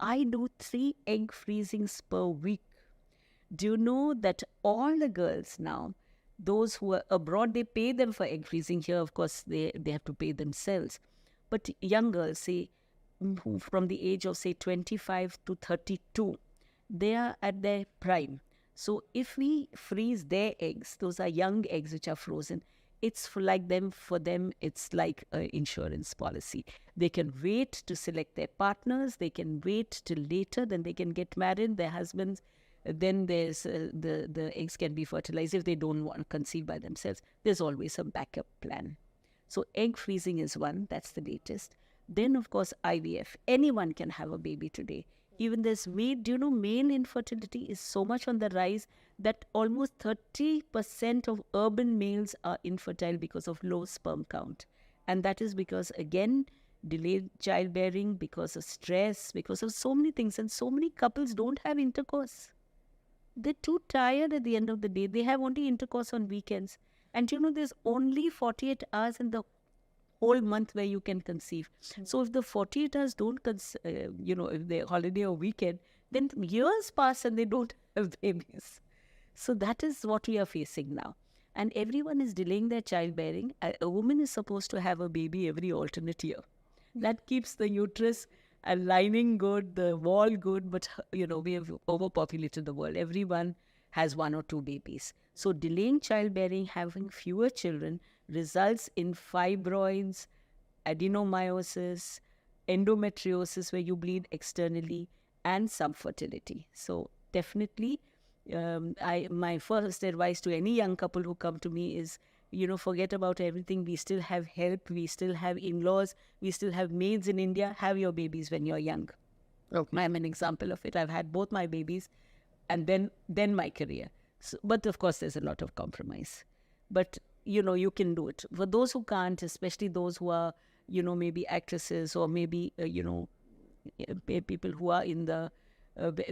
I do 3 egg freezings per week. Do you know that all the girls now, those who are abroad, they pay them for egg freezing. Here, of course, they have to pay themselves. But young girls, say, who from the age of, say, 25 to 32, they are at their prime. So if we freeze their eggs, those are young eggs which are frozen, it's for them, it's like an insurance policy. They can wait to select their partners, they can wait till later, then they can get married, their husbands, then there's the eggs can be fertilized. If they don't want to conceive by themselves, there's always a backup plan. So egg freezing is one, that's the latest. Then, of course, IVF. Anyone can have a baby today. Even there's do you know male infertility is so much on the rise that almost 30% of urban males are infertile because of low sperm count. And that is because, again, delayed childbearing, because of stress, because of so many things. And so many couples don't have intercourse. They're too tired at the end of the day. They have only intercourse on weekends. And you know, there's only 48 hours in the whole month where you can conceive. So if the 48 hours don't, if they're holiday or weekend, then years pass and they don't have babies. So that is what we are facing now. And everyone is delaying their childbearing. A woman is supposed to have a baby every alternate year. That keeps the uterus and lining good, the wall good, but we have overpopulated the world. Everyone has 1 or 2 babies. So delaying childbearing, having fewer children, results in fibroids, adenomyosis, endometriosis where you bleed externally, and subfertility. So definitely, my first advice to any young couple who come to me is, forget about everything. We still have help. We still have in-laws. We still have maids in India. Have your babies when you're young. Okay. I'm an example of it. I've had both my babies and then my career. So, but of course, there's a lot of compromise. But, you can do it. For those who can't, especially those who are, maybe actresses or maybe, people who are in the,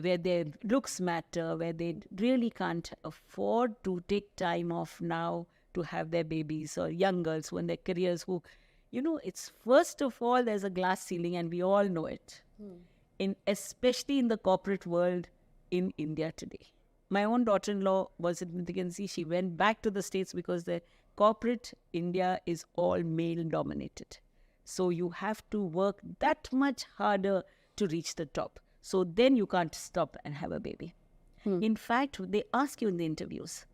where their looks matter, where they really can't afford to take time off now to have their babies, or young girls who in their careers who, it's first of all, there's a glass ceiling and we all know it. Especially in the corporate world in India today. My own daughter-in-law was in pregnancy. She went back to the States because the corporate India is all male-dominated. So you have to work that much harder to reach the top. So then you can't stop and have a baby. In fact, they ask you in the interviews,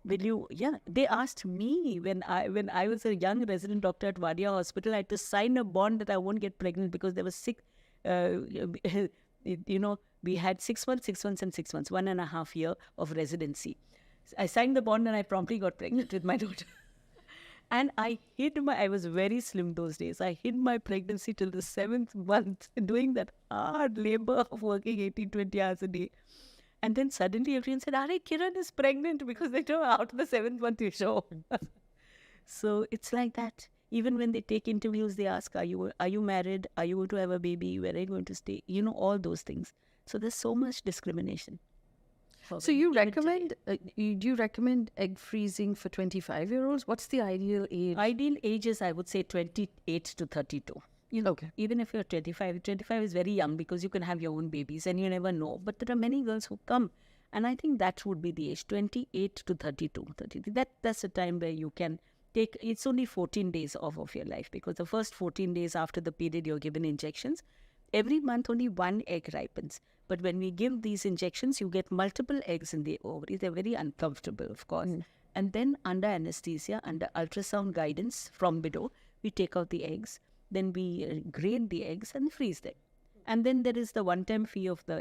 will you? Yeah, they asked me when I was a young resident doctor at Wadia Hospital. I had to sign a bond that I won't get pregnant because there was sick. We had 6 months, 6 months, and 6 months, 1.5 years of residency. I signed the bond and I promptly got pregnant with my daughter. And I was very slim those days. I hid my pregnancy till the 7th month, doing that hard labor of working 18, 20 hours a day. And then suddenly everyone said, "Are Kiran is pregnant," because they know out of the 7th month you show. So it's like that. Even when they take interviews, they ask, are you married? Are you going to have a baby? Where are you going to stay? All those things. So there's so much discrimination. So you recommend, do you recommend egg freezing for 25-year-olds? What's the ideal age? Ideal age is, I would say, 28 to 32. Okay. Even if you're 25 is very young because you can have your own babies and you never know. But there are many girls who come. And I think that would be the age, 28 to 32. That's the time where you can take, it's only 14 days off of your life, because the first 14 days after the period you're given injections. Every month only 1 egg ripens. But when we give these injections, you get multiple eggs in the ovaries. They're very uncomfortable, of course. And then under anesthesia, under ultrasound guidance from below, we take out the eggs. Then we grade the eggs and freeze them. And then there is the one-time fee of the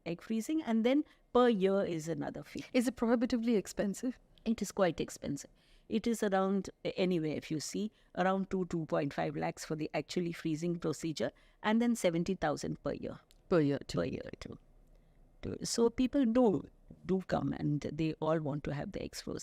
egg freezing. And then per year is another fee. Is it prohibitively expensive? It is quite expensive. It is around, anyway, if you see, around 2.5 lakhs for the actually freezing procedure, and then 70,000 per year. Per year too. So people do come and they all want to have the eggs frozen.